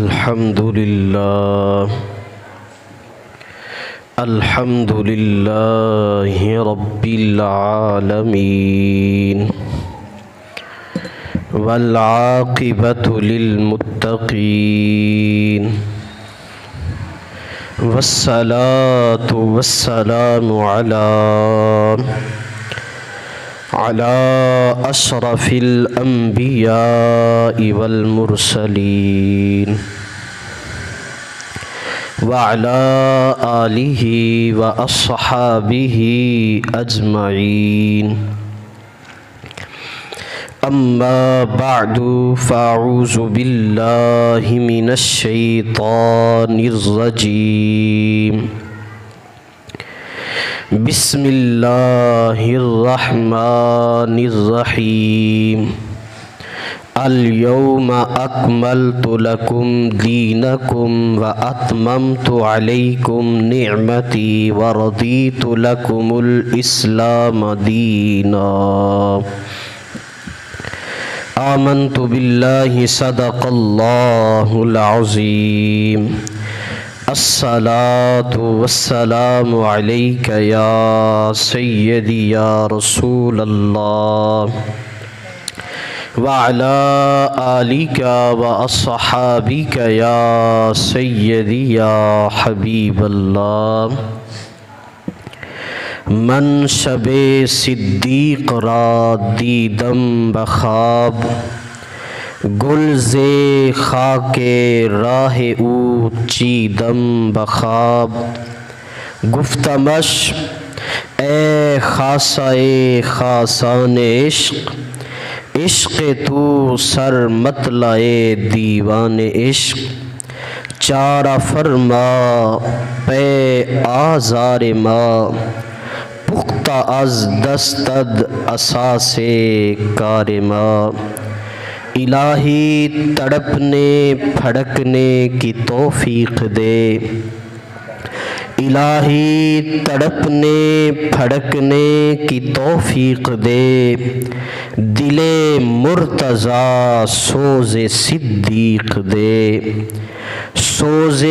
الحمد لله رب العالمين والعاقبة للمتقين والصلاة والسلام على أشرف الأنبياء والمرسلين وعلى آله وأصحابه أجمعين أما بعد فأعوذ بالله من الشيطان الرجيم بسم الله الرحمن الرحيم اليوم أكملت لكم دينكم وأتممت عليكم نعمتي ورضيت لكم الإسلام دينا آمنت بالله صدق الله العظيم الصلاة والسلام عليك يا سيدي يا رسول الله وعلى آلك وأصحابك يا سيدي يا حبيب الله من شب صدیق را دیدم بخواب گلز خاک راہ او چیدم بخواب گفتمش اے خاصہ خاصان عشق عشق تو سر مطلع دیوان عشق چارہ فرما پے آزار ما پختہ از دستد اساس کار ما الہی تڑپنے پھڑکنے کی توفیق دے الہی تڑپنے پھڑکنے کی توفیق دے دل مرتضیٰ سوز صدیق دے سوز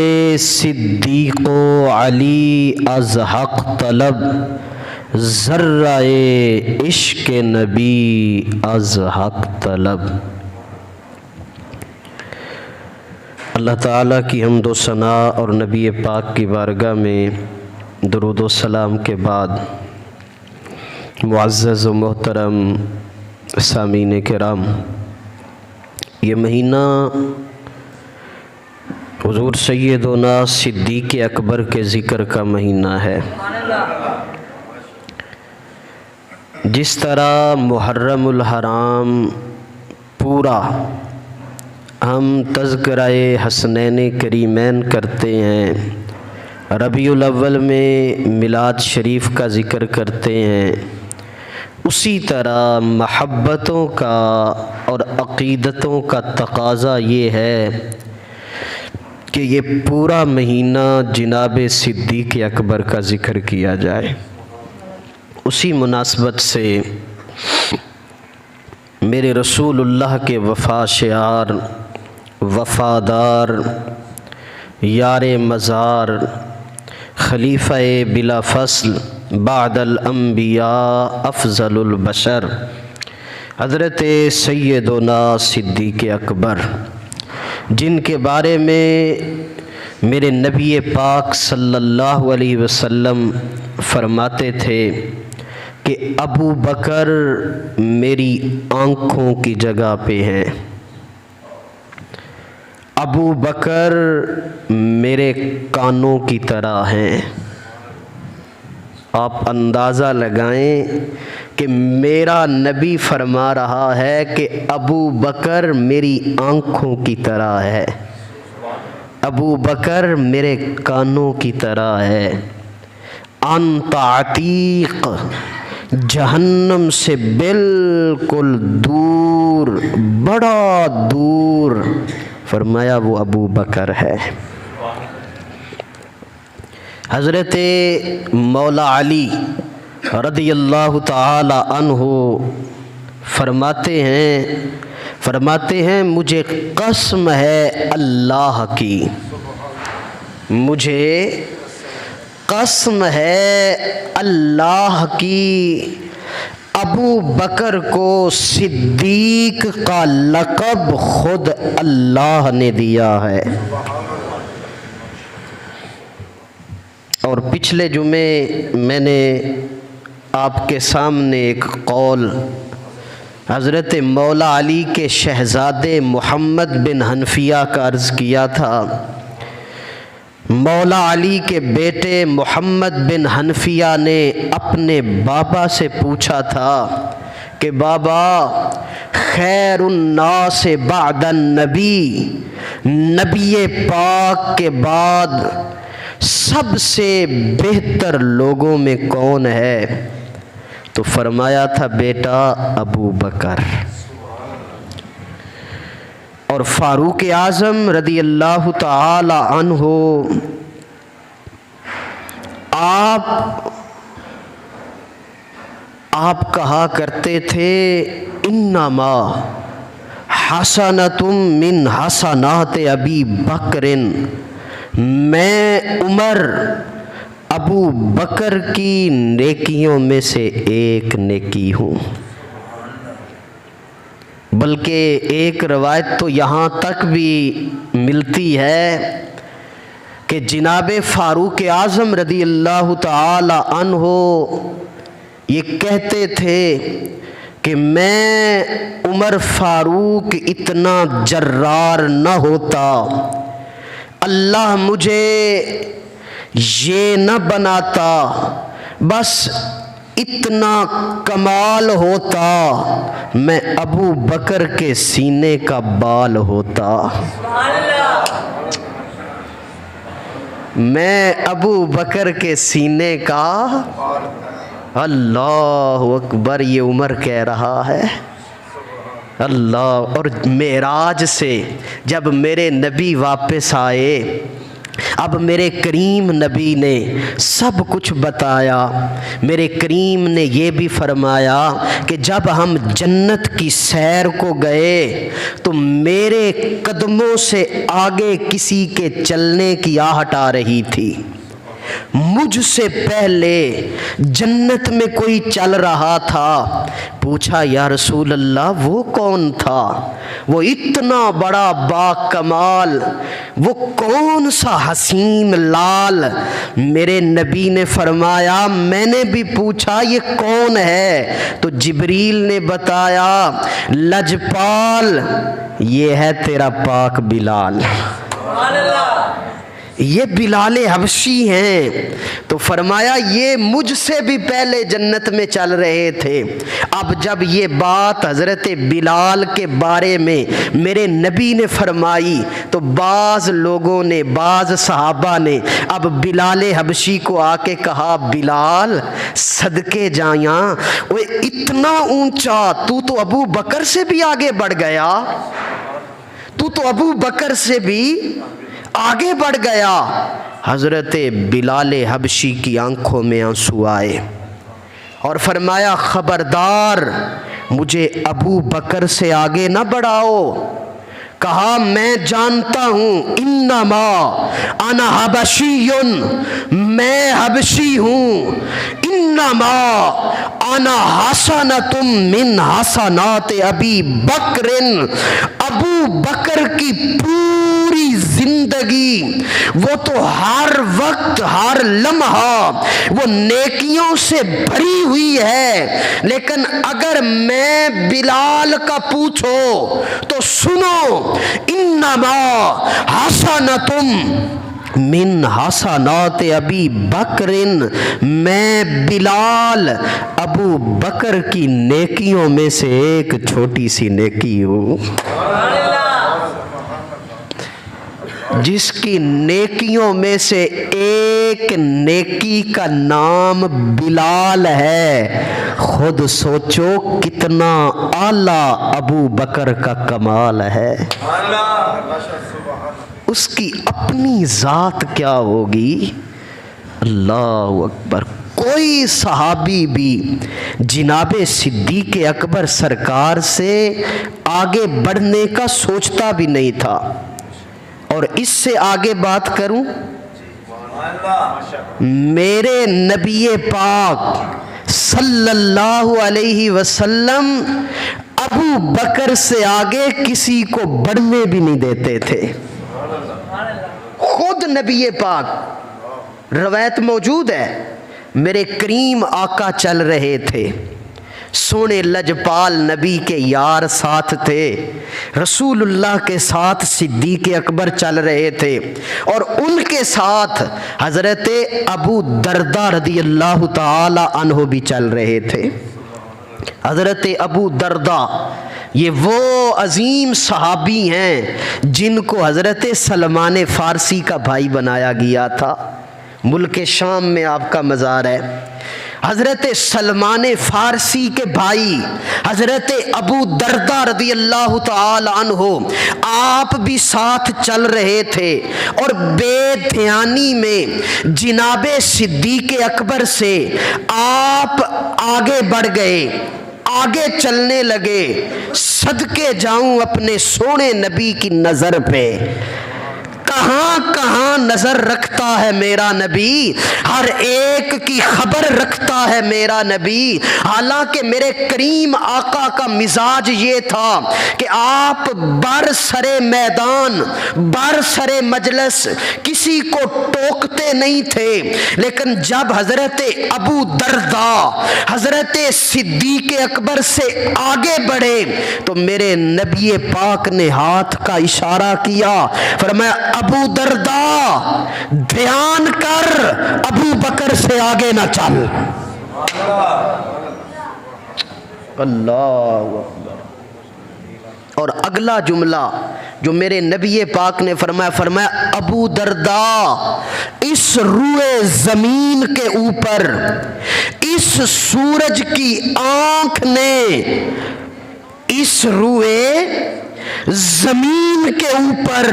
صدیق و علی از حق طلب ذرہ عشق نبی از حق طلب۔ اللہ تعالیٰ کی حمد و ثنا اور نبی پاک کی بارگاہ میں درود و سلام کے بعد معزز و محترم سامعین کرام، یہ مہینہ حضور سیدنا صدیق اکبر کے ذکر کا مہینہ ہے۔ جس طرح محرم الحرام پورا ہم تذکرہ حسنین کریمین کرتے ہیں، ربیع الاول میں میلاد شریف کا ذکر کرتے ہیں، اسی طرح محبتوں کا اور عقیدتوں کا تقاضا یہ ہے کہ یہ پورا مہینہ جناب صدیق اکبر کا ذکر کیا جائے۔ اسی مناسبت سے میرے رسول اللہ کے وفا شعار، وفادار، یار مزار، خلیفہ بلا فصل بعد الانبیاء افضل البشر حضرت سیدنا صدیق اکبر، جن کے بارے میں میرے نبی پاک صلی اللہ علیہ وسلم فرماتے تھے کہ ابو بکر میری آنکھوں کی جگہ پہ ہیں، ابو بکر میرے کانوں کی طرح ہیں۔ آپ اندازہ لگائیں کہ میرا نبی فرما رہا ہے کہ ابو بکر میری آنکھوں کی طرح ہے، ابو بکر میرے کانوں کی طرح ہے۔ انت عتیق، جہنم سے بالکل دور، بڑا دور، فرمایا وہ ابو بکر ہے۔ حضرت مولا علی رضی اللہ تعالی عنہ فرماتے ہیں فرماتے ہیں مجھے قسم ہے اللہ کی، مجھے قسم ہے اللہ کی، ابو بکر کو صدیق کا لقب خود اللہ نے دیا ہے۔ اور پچھلے جمعے میں نے آپ کے سامنے ایک قول حضرت مولا علی کے شہزادے محمد بن حنفیہ کا عرض کیا تھا۔ مولا علی کے بیٹے محمد بن حنفیہ نے اپنے بابا سے پوچھا تھا کہ بابا خیر الناس بعد النبی، نبی پاک کے بعد سب سے بہتر لوگوں میں کون ہے؟ تو فرمایا تھا بیٹا ابو بکر۔ اور فاروق اعظم رضی اللہ تعالی عنہ آپ کہا کرتے تھے انما حسنۃ من حسنات ابی بکر، میں عمر ابو بکر کی نیکیوں میں سے ایک نیکی ہوں۔ بلکہ ایک روایت تو یہاں تک بھی ملتی ہے کہ جناب فاروق اعظم رضی اللہ تعالی عنہ یہ کہتے تھے کہ میں عمر فاروق اتنا جرار نہ ہوتا، اللہ مجھے یہ نہ بناتا، بس اتنا کمال ہوتا میں ابو بکر کے سینے کا بال ہوتا، میں ابو بکر کے سینے کا۔ اللہ اکبر، یہ عمر کہہ رہا ہے اللہ۔ اور معراج سے جب میرے نبی واپس آئے، اب میرے کریم نبی نے سب کچھ بتایا۔ میرے کریم نے یہ بھی فرمایا کہ جب ہم جنت کی سیر کو گئے تو میرے قدموں سے آگے کسی کے چلنے کی آہٹ آ رہی تھی، مجھ سے پہلے جنت میں کوئی چل رہا تھا۔ پوچھا یا رسول اللہ وہ کون تھا؟ وہ اتنا بڑا با کمال، وہ کون سا حسین لال؟ میرے نبی نے فرمایا میں نے بھی پوچھا یہ کون ہے؟ تو جبریل نے بتایا لجپال، یہ ہے تیرا پاک بلال، یہ بلال حبشی ہیں۔ تو فرمایا یہ مجھ سے بھی پہلے جنت میں چل رہے تھے۔ اب جب یہ بات حضرت بلال کے بارے میں میرے نبی نے فرمائی تو بعض لوگوں نے، بعض صحابہ نے اب بلال حبشی کو آ کے کہا بلال صدقے جایاں، وہ اتنا اونچا، تو ابو بکر سے بھی آگے بڑھ گیا، تو ابو بکر سے بھی آگے بڑھ گیا۔ حضرت بلال حبشی کی آنکھوں میں آنسو آئے اور فرمایا خبردار مجھے ابو بکر سے آگے نہ بڑھاؤ۔ کہا میں جانتا ہوں انما انا حبشی، میں حبشی ہوں، انما انا حسنۃ من حسنات ابی بکر، ابو بکر کی پوری زندگی وہ تو ہر وقت ہر لمحہ وہ نیکیوں سے بھری ہوئی ہے، لیکن اگر میں بلال کا پوچھو تو سنو انما حسنۃ من حسنات ابی بکر، میں بلال ابو بکر کی نیکیوں میں سے ایک چھوٹی سی نیکی ہوں، جس کی نیکیوں میں سے ایک نیکی کا نام بلال ہے۔ خود سوچو کتنا اعلیٰ ابو بکر کا کمال ہے، اس کی اپنی ذات کیا ہوگی۔ اللہ اکبر، کوئی صحابی بھی جناب صدیق اکبر سرکار سے آگے بڑھنے کا سوچتا بھی نہیں تھا۔ اور اس سے آگے بات کروں، میرے نبی پاک صلی اللہ علیہ وسلم ابو بکر سے آگے کسی کو بڑھنے بھی نہیں دیتے تھے۔ خود نبی پاک، روایت موجود ہے، میرے کریم آقا چل رہے تھے، سونے لجپال نبی کے یار ساتھ تھے، رسول اللہ کے ساتھ صدیق اکبر چل رہے تھے، اور ان کے ساتھ حضرت ابو دردہ رضی اللہ تعالی عنہ بھی چل رہے تھے۔ حضرت ابو دردہ یہ وہ عظیم صحابی ہیں جن کو حضرت سلمان فارسی کا بھائی بنایا گیا تھا۔ ملک شام میں آپ کا مزار ہے۔ حضرت سلمان فارسی کے بھائی حضرت ابو دردہ رضی اللہ تعالی عنہ آپ بھی ساتھ چل رہے تھے، اور بے دھیانی میں جناب صدیق اکبر سے آپ آگے بڑھ گئے، آگے چلنے لگے۔ صدقے جاؤں اپنے سونے نبی کی نظر پہ، کہاں کہاں نظر رکھتا ہے میرا نبی، ہر ایک کی خبر رکھتا ہے میرا نبی۔ حالانکہ میرے کریم آقا کا مزاج یہ تھا کہ آپ برسر میدان، برسر مجلس کسی کو ٹوکتے نہیں تھے، لیکن جب حضرت ابو دردہ حضرت صدیق اکبر سے آگے بڑھے تو میرے نبی پاک نے ہاتھ کا اشارہ کیا، فرمایا ابو دردہ دھیان کر، ابو بکر سے آگے نہ چل۔ اللہ اکبر۔ اور اگلا جملہ جو میرے نبی پاک نے فرمایا ابو دردہ، اس روئے زمین کے اوپر اس سورج کی آنکھ نے، اس روئے زمین کے اوپر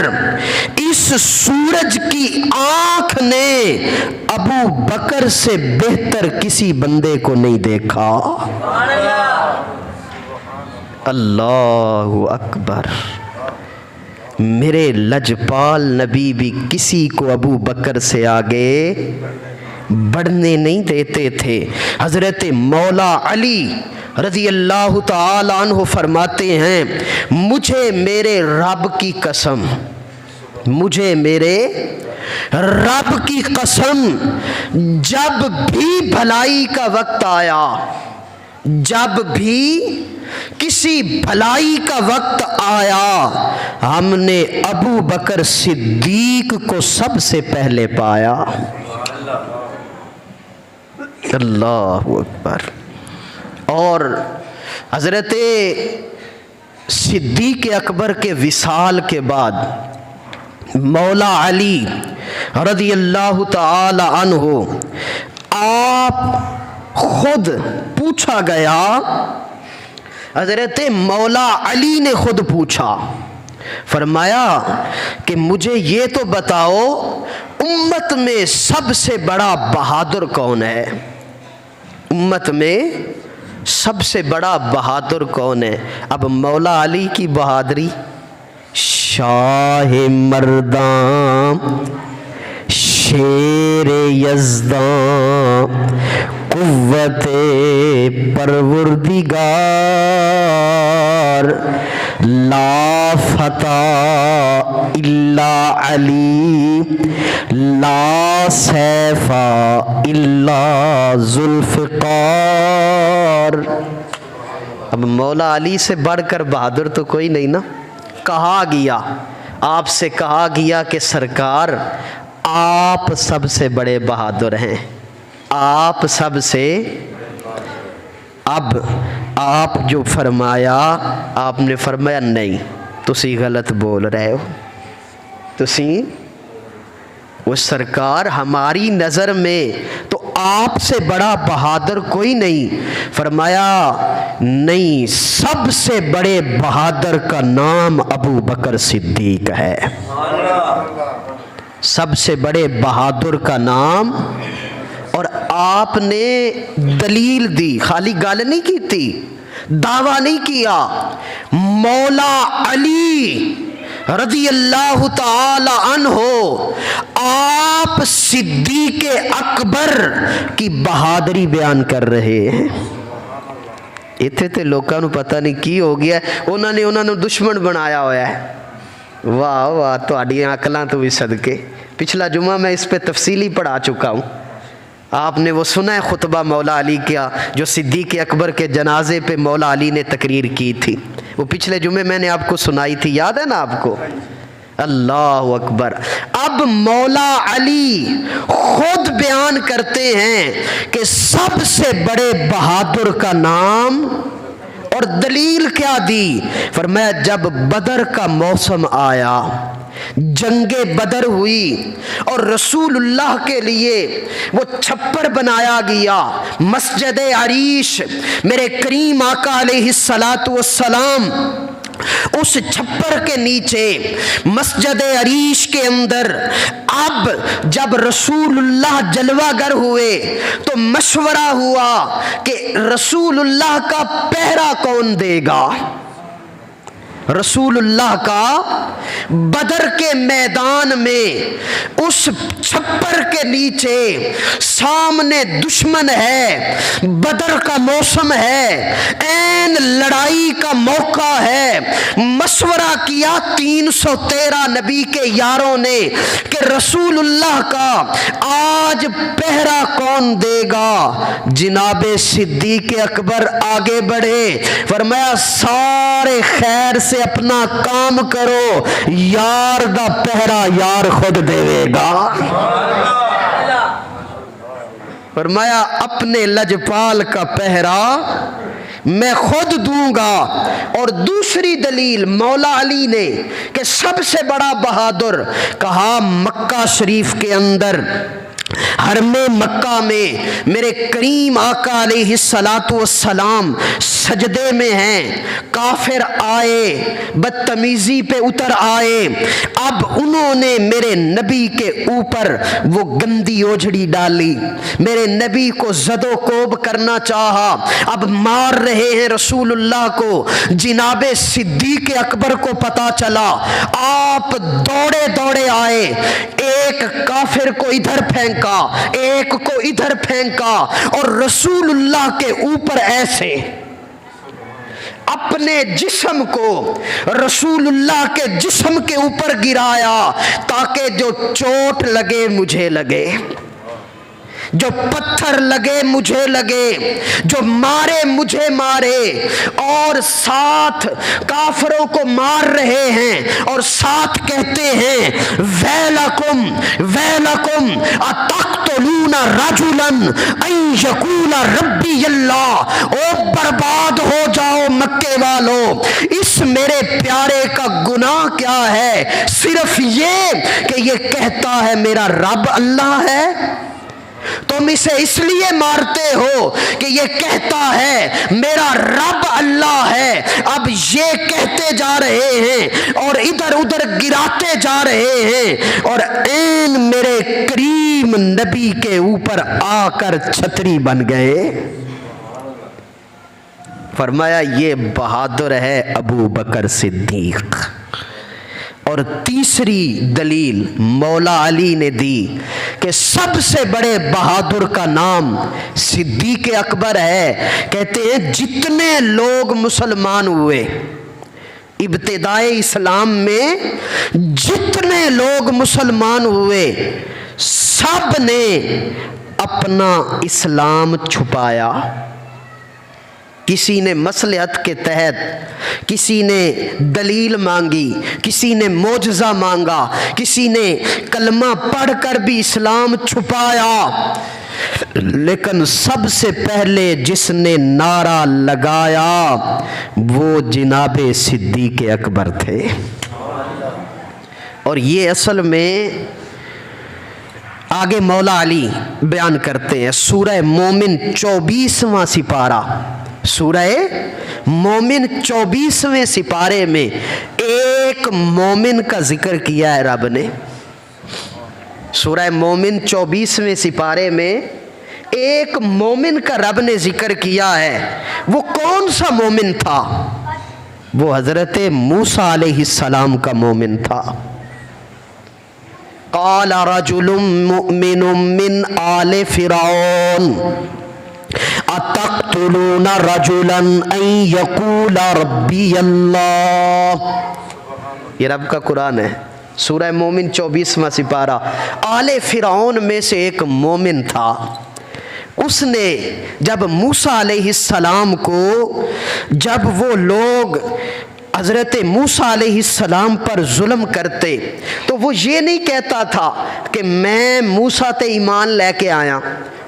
اس سورج کی آنکھ نے ابو بکر سے بہتر کسی بندے کو نہیں دیکھا۔ اللہ اکبر۔ میرے لجپال نبی بھی کسی کو ابو بکر سے آگے بڑھنے نہیں دیتے تھے۔ حضرت مولا علی رضی اللہ تعالی عنہ فرماتے ہیں، مجھے میرے رب کی قسم، مجھے میرے رب کی قسم، جب بھی بھلائی کا وقت آیا، جب بھی کسی بھلائی کا وقت آیا، ہم نے ابو بکر صدیق کو سب سے پہلے پایا۔ اللہ اکبر۔ اور حضرت صدیق اکبر کے وصال کے بعد مولا علی رضی اللہ تعالی عنہ آپ خود پوچھا گیا، حضرت مولا علی نے خود پوچھا، فرمایا کہ مجھے یہ تو بتاؤ امت میں سب سے بڑا بہادر کون ہے؟ امت میں سب سے بڑا بہادر کون ہے؟ اب مولا علی کی بہادری، شاہ مردان، شیر یزدان، قوت پروردگار، لا فتح الا علی، لا سیف الا ذوالفقار۔ اب مولا علی سے بڑھ کر بہادر تو کوئی نہیں نا۔ کہا گیا، آپ سے کہا گیا کہ سرکار آپ سب سے بڑے بہادر ہیں، آپ سب سے۔ اب آپ جو فرمایا، آپ نے فرمایا نہیں تسی غلط بول رہے ہو، تسی وہ سرکار ہماری نظر میں تو آپ سے بڑا بہادر کوئی نہیں۔ فرمایا نہیں، سب سے بڑے بہادر کا نام ابو بکر صدیق ہے، سب سے بڑے بہادر کا نام۔ اور آپ نے دلیل دی, خالی گل نہیں کی تھی, دعویٰ نہیں کیا. مولا علی رضی اللہ تعالی عنہ آپ صدیق اکبر کی بہادری بیان کر رہے ہیں. اتنے تے لوگوں کو پتہ نہیں کی ہو گیا, انہوں نے دشمن بنایا ہوا ہے. واہ واہ, تہاڈی عقلاں تو بھی صدقے. پچھلا جمعہ میں اس پہ تفصیلی پڑھا چکا ہوں. آپ نے وہ سنا ہے خطبہ مولا علی کیا جو صدیق اکبر کے جنازے پہ مولا علی نے تقریر کی تھی, وہ پچھلے جمعے میں نے آپ کو سنائی تھی, یاد ہے نا آپ کو؟ اللہ اکبر. اب مولا علی خود بیان کرتے ہیں کہ سب سے بڑے بہادر کا نام, اور دلیل کیا دی؟ فرمایا جب بدر کا موسم آیا, جنگ بدر ہوئی اور رسول اللہ کے لیے وہ چھپر بنایا گیا, مسجد عریش, میرے کریم آقا علیہ الصلاۃ والسلام اس چھپر کے نیچے مسجد عریش کے اندر. اب جب رسول اللہ جلوہ گر ہوئے تو مشورہ ہوا کہ رسول اللہ کا پہرا کون دے گا. رسول اللہ کا بدر کے میدان میں اس چھپر کے نیچے سامنے دشمن ہے, بدر کا موسم ہے, عین لڑائی کا موقع ہے. مشورہ کیا 313 نبی کے یاروں نے کہ رسول اللہ کا آج پہرا کون دے گا. جناب صدیق اکبر آگے بڑھے, فرمایا سارے خیر سے اپنا کام کرو, یار دا پہرا یار خود دے گا. فرمایا اپنے لجپال کا پہرا میں خود دوں گا. اور دوسری دلیل مولا علی نے کہ سب سے بڑا بہادر, کہا مکہ شریف کے اندر حرم مکہ میں میرے کریم آقا علیہ الصلاۃ والسلام سجدے میں ہیں, کافر آئے, بدتمیزی پہ اتر آئے. اب انہوں نے میرے نبی کے اوپر وہ گندی اوجھڑی ڈالی, میرے نبی کو زد و کوب کرنا چاہا, اب مار رہے ہیں رسول اللہ کو. جناب صدیق اکبر کو پتا چلا, آپ دوڑے دوڑے آئے, ایک کافر کو ادھر پھینکا, ایک کو ادھر پھینکا, اور رسول اللہ کے اوپر ایسے اپنے جسم کو رسول اللہ کے جسم کے اوپر گرایا تاکہ جو چوٹ لگے مجھے لگے, جو پتھر لگے مجھے لگے, جو مارے مجھے مارے. اور ساتھ کافروں کو مار رہے ہیں اور ساتھ کہتے ہیں ویلکم ویلکم اتقتلون رجلا ان یقول ربی اللہ. او برباد ہو جاؤ مکے والو, اس میرے پیارے کا گناہ کیا ہے؟ صرف یہ کہ یہ کہتا ہے میرا رب اللہ ہے. تم اسے اس لیے مارتے ہو کہ یہ کہتا ہے میرا رب اللہ ہے. اب یہ کہتے جا رہے ہیں اور ادھر ادھر گراتے جا رہے ہیں, اور عین میرے کریم نبی کے اوپر آ کر چھتری بن گئے. فرمایا یہ بہادر ہے ابو بکر صدیق. اور تیسری دلیل مولا علی نے دی کہ سب سے بڑے بہادر کا نام صدیق اکبر ہے. کہتے ہیں جتنے لوگ مسلمان ہوئے ابتدائی اسلام میں, جتنے لوگ مسلمان ہوئے, سب نے اپنا اسلام چھپایا. کسی نے مصلحت کے تحت, کسی نے دلیل مانگی, کسی نے معجزہ مانگا, کسی نے کلمہ پڑھ کر بھی اسلام چھپایا. لیکن سب سے پہلے جس نے نعرہ لگایا وہ جناب صدیق اکبر تھے. اور یہ اصل میں آگے مولا علی بیان کرتے ہیں. سورہ مومن 24واں سپارہ, سورہ مومن 24ویں سپارے میں ایک مومن کا ذکر کیا ہے رب نے. سورہ مومن 24ویں سپارے میں ایک مومن کا رب نے ذکر کیا ہے، وہ کون سا مومن تھا؟ وہ حضرت موسیٰ علیہ السلام کا مومن تھا۔ قال رجل مؤمن من آل فرعون اتقتلون رجلا ان یقول ربی اللہ، یہ رب کا قرآن ہے، سورہ مومن 24واں سپارہ۔ آل فرعون میں سے ایک مومن تھا، اس نے جب موسیٰ علیہ السلام کو، جب وہ لوگ حضرت موسیٰ علیہ السلام پر ظلم کرتے تو وہ یہ نہیں کہتا تھا کہ میں موسیٰ تے ایمان لے کے آیا،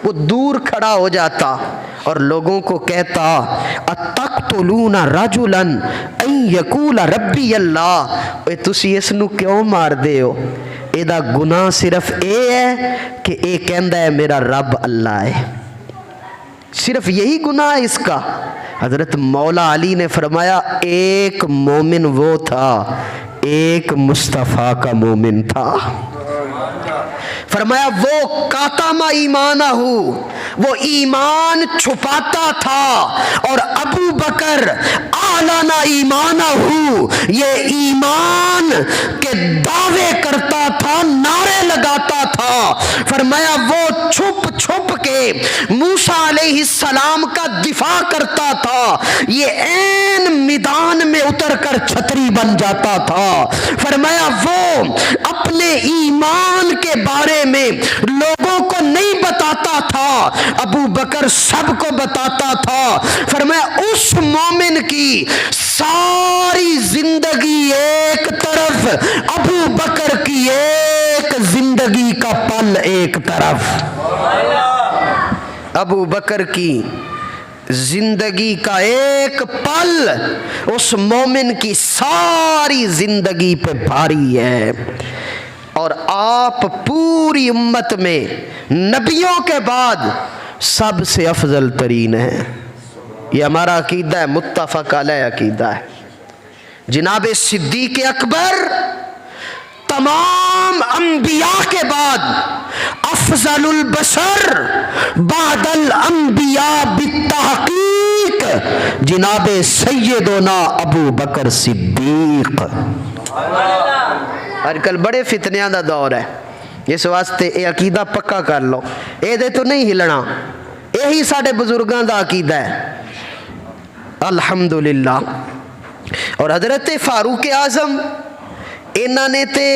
وہ دور کھڑا ہو جاتا اور لوگوں کو کہتا اتقتلون رجلا ان یقول ربی اللہ، اے تسی اس نو کیوں مار دے ہو؟ ایدہ گناہ صرف اے ہے کہ اے کہندہ ہے میرا رب اللہ ہے، صرف یہی گناہ ہے اس کا۔ حضرت مولا علی نے فرمایا ایک مومن وہ تھا، ایک مصطفیٰ کا مومن تھا۔ فرمایا وہ کاتما ایمانہ، وہ ایمان چھپاتا تھا، اور ابو بکر اعلن ایمانہ، یہ ایمان کے دعوے کرتا تھا، نعرے لگاتا تھا۔ فرمایا وہ چھپ چھپ کے موسیٰ علیہ السلام کا دفاع کرتا تھا، یہ عین میدان میں اتر کر چھتری بن جاتا تھا۔ فرمایا وہ اپنے ایمان کے بارے میں لوگوں کو نہیں بتاتا تھا، ابو بکر سب کو بتاتا تھا۔ فرمایا اس مومن کی ساری زندگی ایک طرف، ابو بکر کی ایک زندگی کا پل ایک طرف۔ ابو بکر کی زندگی کا ایک پل اس مومن کی ساری زندگی پہ بھاری ہے، اور آپ پوری امت میں نبیوں کے بعد سب سے افضل ترین ہیں۔ یہ ہمارا عقیدہ ہے، متفق علیہ عقیدہ ہے۔ جناب صدیق اکبر تمام انبیاء کے بعد افضل البشر بعد الانبیاء بالتحقیق جناب سیدنا ابو بکر صدیق۔ آج کل بڑے فتنیاں دا دور ہے، اس واسطے اے عقیدہ پکا کر لو، اے دے تو نہیں ہلنا، یہی ساڑھے بزرگاں دا عقیدہ ہے الحمدللہ۔ اور حضرت فاروق اعظم انہاں نے تے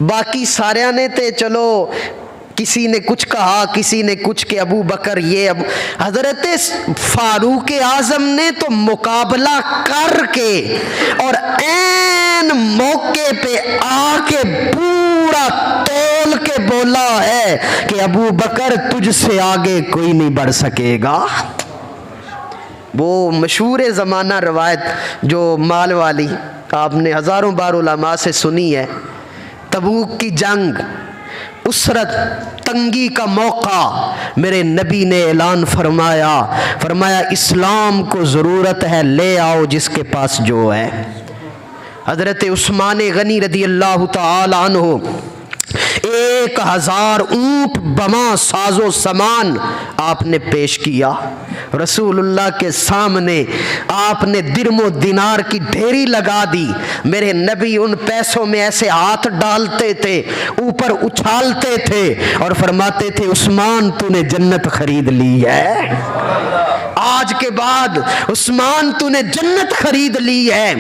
باقی سارے نے تے چلو کسی نے کچھ کہا، کسی نے کچھ کہ ابو بکر یہ حضرت فاروق اعظم نے تو مقابلہ کر کے اور عین موقع پہ آ کے پورا تول کے بولا ہے کہ ابو بکر تجھ سے آگے کوئی نہیں بڑھ سکے گا۔ وہ مشہور زمانہ روایت جو مال والی آپ نے ہزاروں بار علماء سے سنی ہے، تبوک کی جنگ، اسرت تنگی کا موقع، میرے نبی نے اعلان فرمایا اسلام کو ضرورت ہے، لے آؤ جس کے پاس جو ہے۔ حضرت عثمان غنی رضی اللہ تعالی عنہ 1000 اونٹ بما ساز و سامان آپ نے پیش کیا، رسول اللہ کے سامنے آپ نے درم و دینار کی ڈھیری لگا دی۔ میرے نبی ان پیسوں میں ایسے ہاتھ ڈالتے تھے، اوپر اچھالتے تھے اور فرماتے تھے عثمان تو نے جنت خرید لی ہے، آج کے بعد عثمان تو نے جنت خرید لی ہے۔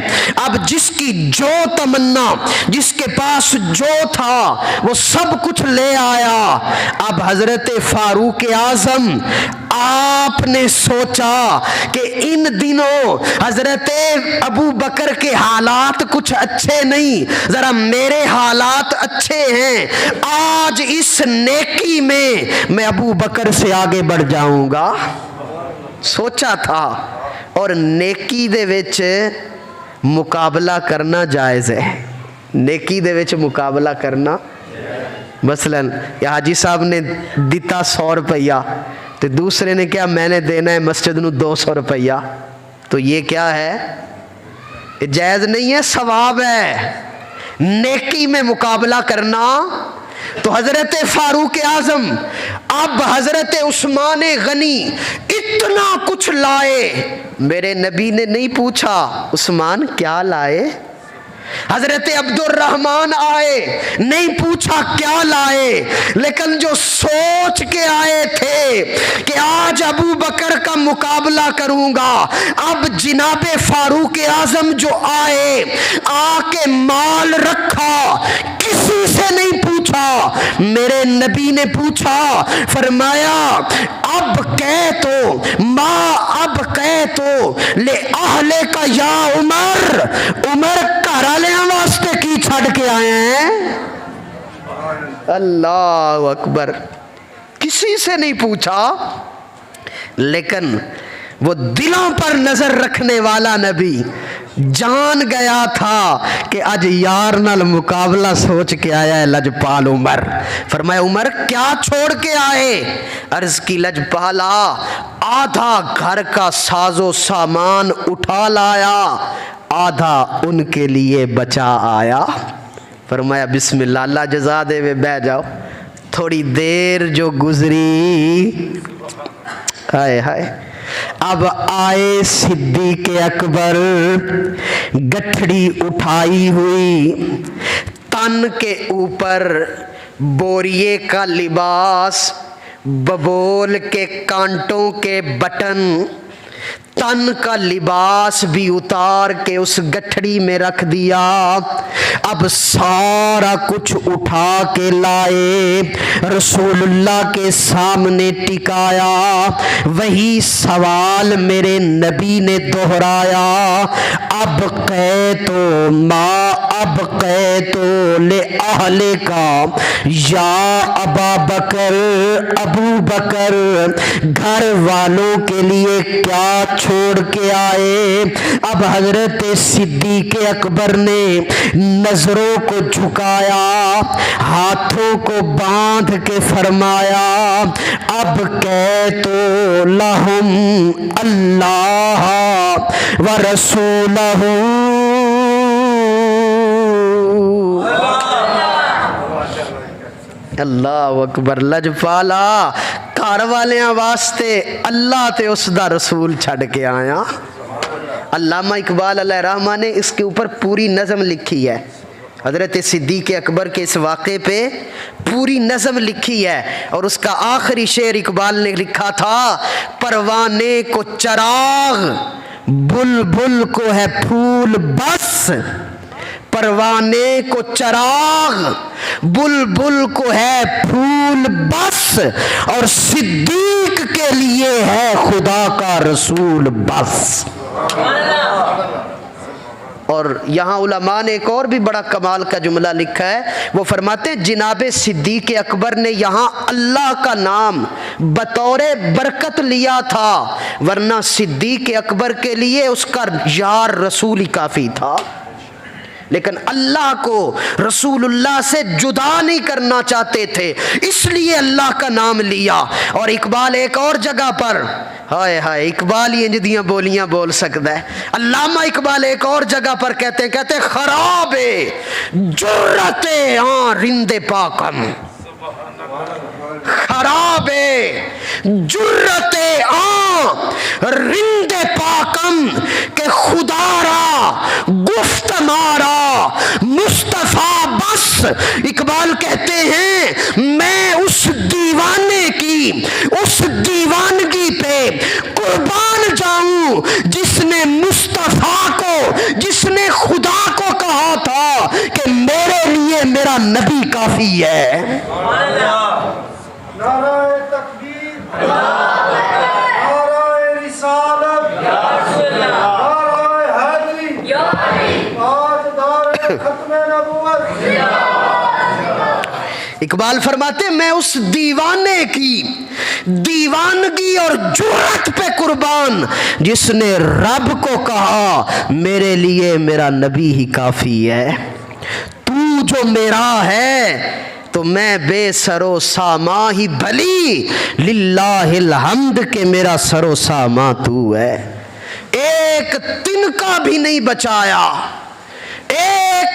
اب جس کی جو تمنا، جس کے پاس جو تھا وہ سب کچھ لے آیا۔ اب حضرت فاروق اعظم آپ نے سوچا کہ ان دنوں حضرت ابو بکر کے حالات کچھ اچھے نہیں، ذرا میرے حالات اچھے ہیں، آج اس نیکی میں ابو بکر سے آگے بڑھ جاؤں گا۔ سوچا تھا، اور نیکی دے وچ مقابلہ کرنا جائز ہے، نیکی دے وچ مقابلہ کرنا۔ مثلا یا حاجی صاحب نے دیتا 100 روپیہ تو دوسرے نے کیا میں نے دینا ہے مسجد نو 200 روپیہ، تو یہ کیا ہے؟ جائز نہیں ہے، ثواب ہے۔ نیکی میں مقابلہ کرنا تو حضرت فاروق اعظم اب حضرت عثمان غنی اتنا کچھ لائے، میرے نبی نے نہیں پوچھا عثمان کیا لائے؟ حضرت عبد الرحمن آئے، نہیں پوچھا کیا لائے، لیکن جو سوچ کے آئے تھے کہ آج ابو بکر کا مقابلہ کروں گا، اب جناب فاروق اعظم جو آئے، آ کے مال رکھا، کسی سے نہیں پوچھا، میرے نبی نے پوچھا، فرمایا اب کہہ تو ما اب کہہ تو لے اہلے کا یا عمر، عمر گھر والوں واسطے کی چھڑ کے آئے ہیں؟ اللہ اکبر، کسی سے نہیں پوچھا، لیکن وہ دلوں پر نظر رکھنے والا نبی جان گیا تھا کہ آج یار نال مقابلہ سوچ کے آیا ہے لجپال عمر۔ فرمایا عمر کیا چھوڑ کے آئے؟ عرض کی لجپالا آدھا گھر کا ساز و سامان اٹھا لایا، آدھا ان کے لیے بچا آیا۔ فرمایا بسم اللہ، اللہ جزا دے وے، بہ جاؤ۔ تھوڑی دیر جو گزری، ہائے ہائے، اب آئے صدیق اکبر، گٹھڑی اٹھائی ہوئی، تن کے اوپر بوریے کا لباس، ببول کے کانٹوں کے بٹن، تن کا لباس بھی اتار کے اس گٹھڑی میں رکھ دیا۔ اب سارا کچھ اٹھا کے لائے، رسول اللہ کے سامنے ٹکایا، وہی سوال میرے نبی نے دہرایا، اب کہہ تو ما اب کہہ تو لے اہلے کا یا ابا بکر، ابو بکر گھر والوں کے لیے کیا چھوڑ کے آئے؟ اب حضرت صدیق اکبر نے نظروں کو جھکایا، ہاتھوں کو باندھ کے فرمایا اب کہہ تو لہم اللہ و رسولہ۔ اللہ اکبر، لجپالا گھر والیاں واسطے اللہ تے اس دا رسول چھڑ کے آیا۔ علامہ اقبال علیہ رحمہ نے اس کے اوپر پوری نظم لکھی ہے، حضرت صدیق اکبر کے اس واقعے پہ پوری نظم لکھی ہے، اور اس کا آخری شعر اقبال نے لکھا تھا، پروانے کو چراغ بلبل کو ہے پھول بس، پروانے کو چراغ بلبل کو ہے پھول بس، اور صدیق کے لیے ہے خدا کا رسول بس۔ اور یہاں علماء نے ایک اور بھی بڑا کمال کا جملہ لکھا ہے، وہ فرماتے جناب صدیق اکبر نے یہاں اللہ کا نام بطور برکت لیا تھا، ورنہ صدیق اکبر کے لیے اس کا یار رسول ہی کافی تھا، لیکن اللہ کو رسول اللہ سے جدا نہیں کرنا چاہتے تھے، اس لیے اللہ کا نام لیا۔ اور اقبال ایک اور جگہ پر، ہائے ہائے اقبال ہی انج دیاں بولیاں بول سکتا ہے، علامہ اقبال ایک اور جگہ پر کہتے خراب جرت آن رند پاکم، خراب جرت آن رند پاکم، کہ خدا را گفت مارا مصطفیٰ بس۔ اقبال کہتے ہیں میں اس دیوانے کی اس دیوانگی پہ قربان جاؤں جس نے مصطفیٰ کو، جس نے خدا کو کہا تھا کہ میرے لیے میرا نبی کافی ہے۔ نعرہ تکبیر، نعرہ رسالت، نعرہ حیدری، تاجدار ختم نبوت۔ اقبال فرماتے میں اس دیوانے کی دیوانگی اور جرت پہ قربان جس نے رب کو کہا میرے لیے میرا نبی ہی کافی ہے۔ تو جو میرا ہے تو میں بے سر و ساما ہی بھلی، للہ الحمد کہ میرا سر و ساما تو ہے۔ ایک تنکا بھی نہیں بچایا، ایک ایک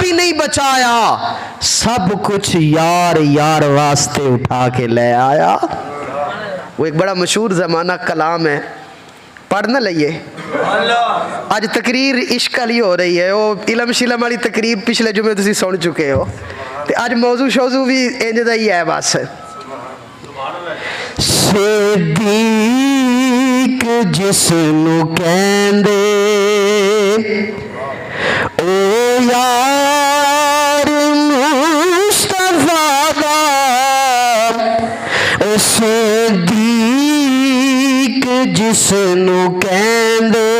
بھی نہیں بچایا, سب کچھ یار یار واسطے اٹھا کے لے آیا. وہ ایک بڑا مشہور زمانہ کلام ہے, پڑھ نہ لئیے. آج تقریر عشق علی ہو رہی ہے, وہ علم شلم والی تقریر پچھلے جمعے تسی سن چکے ہو, آج موضوع شوضوع بھی انج دا ہی ہے. بس صدیق جس نو کہندے او یار مصطفیٰ دا, صدیق جس نو کہندے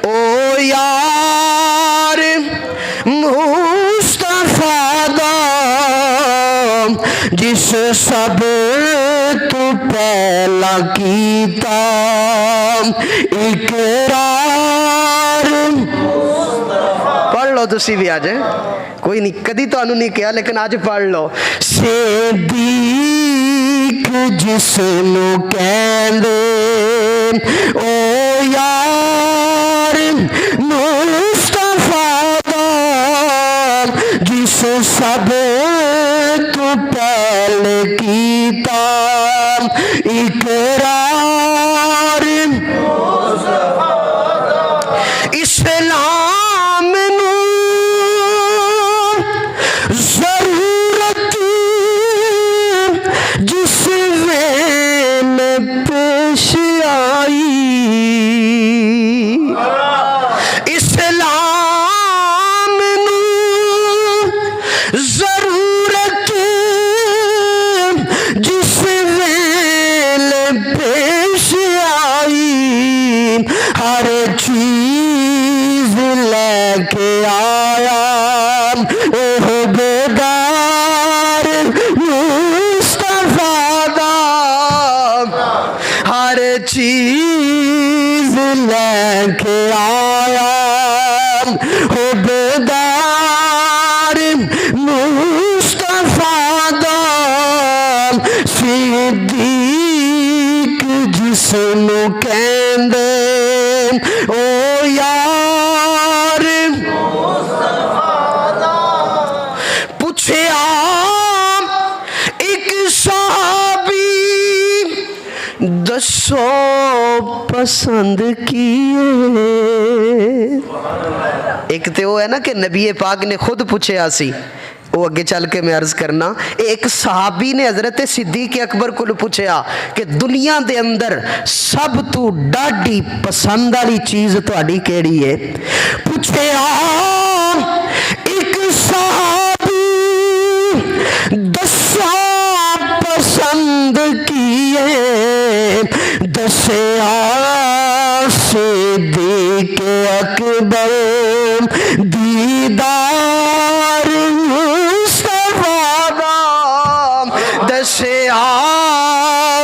او یار مصطفیٰ دا, جس سب تو پہلا کیتا اقرار. پڑھ لو تسی بھی آج, کوئی نہیں کدی تو انہوں نہیں کیا لیکن آج پڑھ لو. صدیق جس نو کہندے او یار مصطفیٰ دا, جس سب تو پہلے کیتا اقرار. اسلام نو ضرورت جس ویلے پیش آئی, اسلام نو ضرورت جس ویلے پیش آئی, ہر چیز لے کے آیا اوہ بیدار مصطفیٰ دا, ہر چیز لے کے آیا اوہ بیدار مصطفیٰ دا. صدیق جس نو کہندے او یار پوچھیا ایک صحابی دسو پسند کیے. ایک تو وہ ہے نا کہ نبی پاک نے خود پوچھے سی, وہ اگے چل کے میں عرض کرنا. ایک صحابی نے حضرت صدیق اکبر کو پوچھا کہ دنیا دے اندر سب تو ڈاڈی پسند والی چیز تہاڈی کیڑی ہے. پوچھیا ایک صحابی دسا پسند کیے, دسیا صدیق اکبر دیدار مصطفیٰ دا, دسیا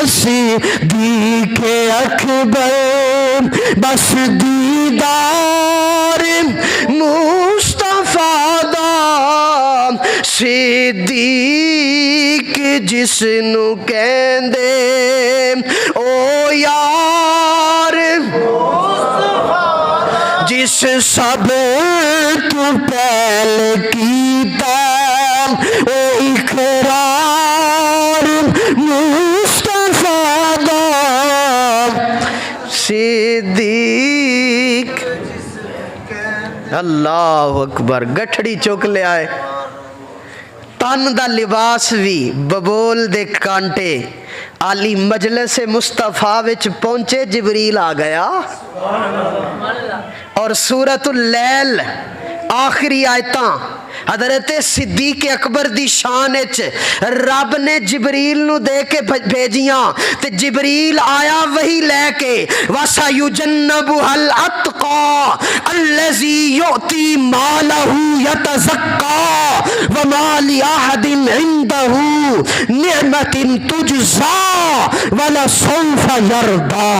صدیق اکبر بس دیدار مصطفیٰ دا. صدیق جس نو کہندے او یار جس سب تو پہلے کیتا او اقرار مصطفیٰ دا. صدیق اللہ اکبر, گٹھڑی چوک لے آئے, تن دا لباس بھی ببول دے کانٹے, علی مجلس مصطفیٰ وچ پہنچے جبریل آ گیا, اور سورۃ اللیل آخری آیتاں حضرت صدیق اکبر دی شان وچ رب نے جبریل نو دے کے بھیجیاں, تے جبریل آیا وہی لے کے وَسَيُجَنَّبُهَا الْأَتْقَى الَّذِي يُؤْتِي مَالَهُ يَتَزَكَّى وَمَا لِأَحَدٍ عِندَهُ نِعْمَةٍ تُجْزَى وَلَسَوْفَ يَرْضَى.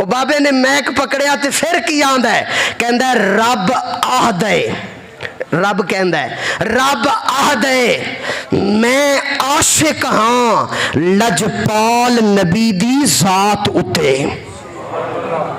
ਉਹ ਬਾਬੇ ਨੇ ਮੈਕ ਪਕੜਿਆ ਤੇ ਫਿਰ ਕੀ ਆਂਦਾ ਹੈ, ਕਹਿੰਦਾ ਰੱਬ ਆਹਦ ਹੈ, ਰੱਬ ਕਹਿੰਦਾ ਰੱਬ ਆਹਦ ਹੈ ਮੈਂ ਆਸ਼ਿਕ ਹਾਂ ਲਜਪਾਲ ਨਬੀ ਦੀ ਜ਼ਾਤ ਉਤੇ।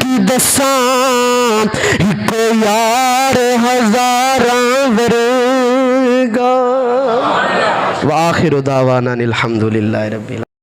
کی دساں ایکو یار ہزاراں ورگا وآخر دعوانا الحمدللہ رب العالمین.